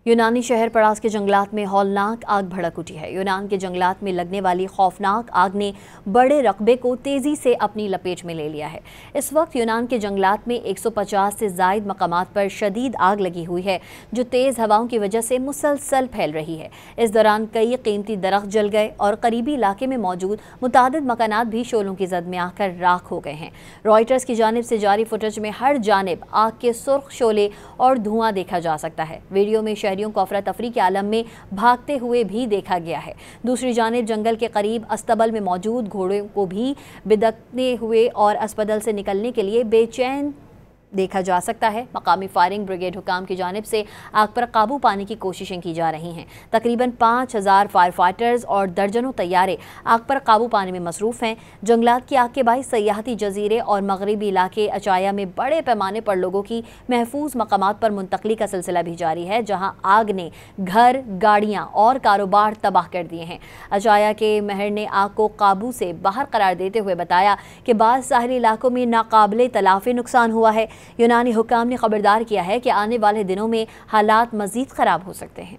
यूनानी शहर पड़ास के जंगलात में हौलनाक आग भड़क उठी है। यूनान के जंगलात में लगने वाली खौफनाक आग ने बड़े रकबे को तेजी से अपनी लपेट में ले लिया है। इस वक्त यूनान के जंगलात में 150 से ज़ायद मकामात पर शदीद आग लगी हुई है, जो तेज़ हवाओं की वजह से मुसलसल फैल रही है। इस दौरान कई कीमती दरख्त जल गए और करीबी इलाके में मौजूद मुतादिद मकानात भी शोलों की जद में आकर राख हो गए हैं। रॉयटर्स की जानिब से जारी फुटेज में हर जानिब आग के सुर्ख शोले और धुआं देखा जा सकता है। वीडियो में शहरियों को अफरा तफरी के आलम में भागते हुए भी देखा गया है। दूसरी जानिब जंगल के करीब अस्तबल में मौजूद घोड़ों को भी बिदकते हुए और अस्पताल से निकलने के लिए बेचैन देखा जा सकता है। मकामी फायरिंग ब्रिगेड हुकाम की जानिब से आग पर काबू पाने की कोशिशें की जा रही हैं। तकरीबन 5000 फायर फाइटर्स और दर्जनों तैयारे आग पर काबू पाने में मसरूफ़ हैं। जंगलात की आग के बाइस सयाहती जजीरे और मगरबी इलाके अचाया में बड़े पैमाने पर लोगों की महफूज मकामात पर मुंतकली का सिलसिला भी जारी है, जहाँ आग ने घर, गाड़ियाँ और कारोबार तबाह कर दिए हैं। अचाया के महर ने आग को काबू से बाहर करार देते हुए बताया कि बाज़ साहिली इलाकों में नाकाबिले तलाफी नुकसान हुआ है। यूनानी हुकाम ने खबरदार किया है कि आने वाले दिनों में हालात मज़ीद ख़राब हो सकते हैं।